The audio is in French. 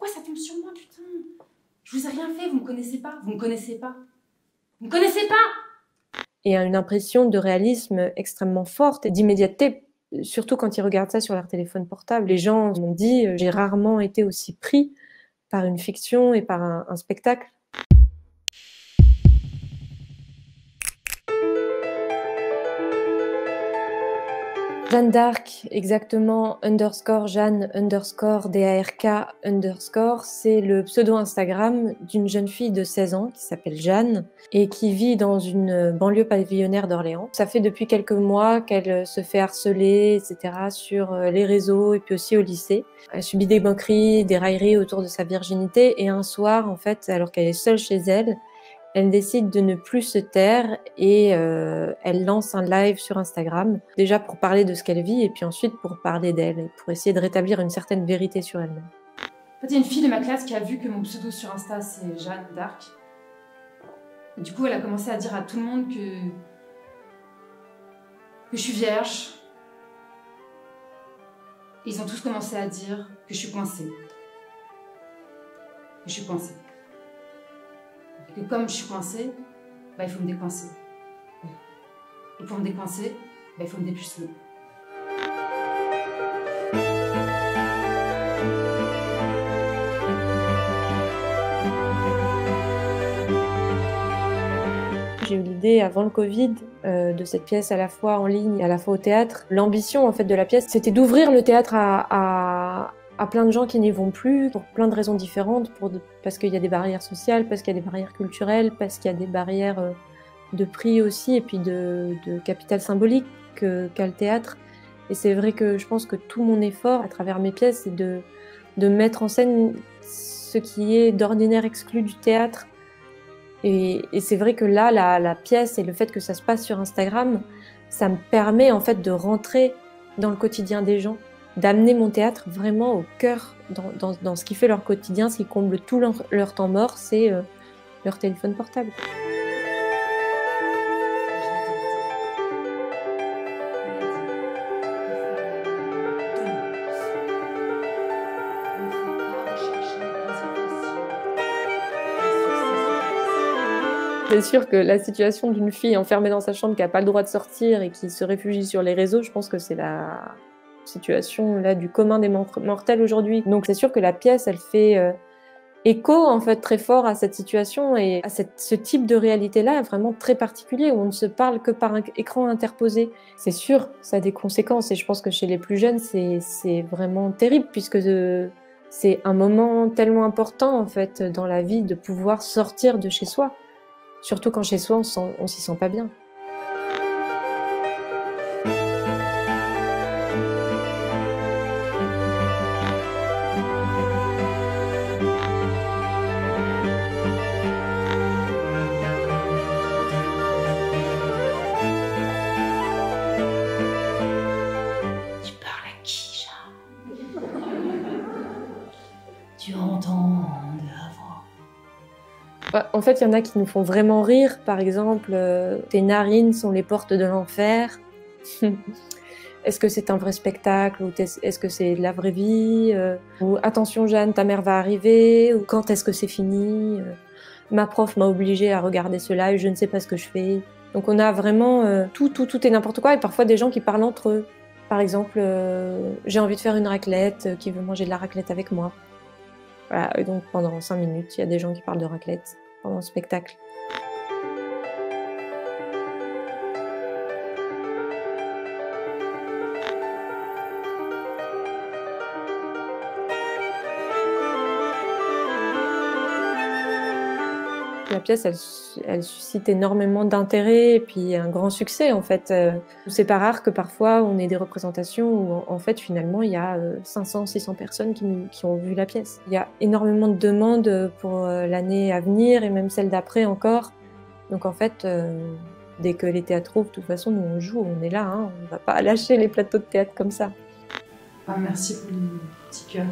pourquoi ça tombe sur moi, putain? Je vous ai rien fait, vous me connaissez pas, vous me connaissez pas. Vous me connaissez pas! Et une impression de réalisme extrêmement forte et d'immédiateté, surtout quand ils regardent ça sur leur téléphone portable. Les gens m'ont dit, j'ai rarement été aussi pris par une fiction et par un spectacle. Jeanne d'Arc, exactement, Jeanne, DARK, c'est le pseudo Instagram d'une jeune fille de 16 ans qui s'appelle Jeanne et qui vit dans une banlieue pavillonnaire d'Orléans. Ça fait depuis quelques mois qu'elle se fait harceler, etc. sur les réseaux et puis aussi au lycée. Elle subit des moqueries, des railleries autour de sa virginité et un soir, en fait, alors qu'elle est seule chez elle, elle décide de ne plus se taire et elle lance un live sur Instagram, déjà pour parler de ce qu'elle vit et puis ensuite pour parler d'elle et pour essayer de rétablir une certaine vérité sur elle-même. En fait, il y a une fille de ma classe qui a vu que mon pseudo sur Insta c'est Jeanne d'Arc. Du coup, elle a commencé à dire à tout le monde que je suis vierge. Et ils ont tous commencé à dire que je suis coincée. Que je suis coincée. Et que comme je suis coincée, bah, il faut me décoincer. Et pour me décoincer, bah, il faut me dépuceler. J'ai eu l'idée avant le Covid de cette pièce à la fois en ligne et à la fois au théâtre. L'ambition en fait de la pièce, c'était d'ouvrir le théâtre à plein de gens qui n'y vont plus, pour plein de raisons différentes, parce qu'il y a des barrières sociales, parce qu'il y a des barrières culturelles, parce qu'il y a des barrières de prix aussi, et puis de capital symbolique qu'a le théâtre. Et c'est vrai que je pense que tout mon effort à travers mes pièces, c'est de mettre en scène ce qui est d'ordinaire exclu du théâtre. Et c'est vrai que là, la pièce et le fait que ça se passe sur Instagram, ça me permet en fait de rentrer dans le quotidien des gens, d'amener mon théâtre vraiment au cœur, dans ce qui fait leur quotidien, ce qui comble tout leur temps mort, c'est leur téléphone portable. C'est sûr que la situation d'une fille enfermée dans sa chambre qui n'a pas le droit de sortir et qui se réfugie sur les réseaux, je pense que c'est la situation là du commun des mortels aujourd'hui. Donc c'est sûr que la pièce, elle fait écho en fait très fort à cette situation et à ce type de réalité-là vraiment très particulier où on ne se parle que par un écran interposé. C'est sûr, ça a des conséquences et je pense que chez les plus jeunes, c'est vraiment terrible puisque c'est un moment tellement important en fait dans la vie de pouvoir sortir de chez soi. Surtout quand chez soi, on s'y sent pas bien. Tu parles à qui, Jeanne? Tu entends de la voix. En fait, il y en a qui nous font vraiment rire. Par exemple, tes narines sont les portes de l'enfer. Est-ce que c'est un vrai spectacle ou est-ce que c'est de la vraie vie ou attention Jeanne, ta mère va arriver ou quand est-ce que c'est fini ma prof m'a obligée à regarder ce live, je ne sais pas ce que je fais. Donc on a vraiment tout et n'importe quoi et parfois des gens qui parlent entre eux. Par exemple, j'ai envie de faire une raclette, qui veut manger de la raclette avec moi. Voilà, et donc pendant 5 minutes, il y a des gens qui parlent de raclette pendant le spectacle. La pièce, elle suscite énormément d'intérêt et puis un grand succès en fait. C'est pas rare que parfois on ait des représentations où en fait finalement il y a 500-600 personnes qui ont vu la pièce. Il y a énormément de demandes pour l'année à venir et même celle d'après encore. Donc en fait, dès que les théâtres ouvrent, de toute façon nous on joue, on est là, hein, on va pas lâcher les plateaux de théâtre comme ça. Ah, merci pour les petits cœurs.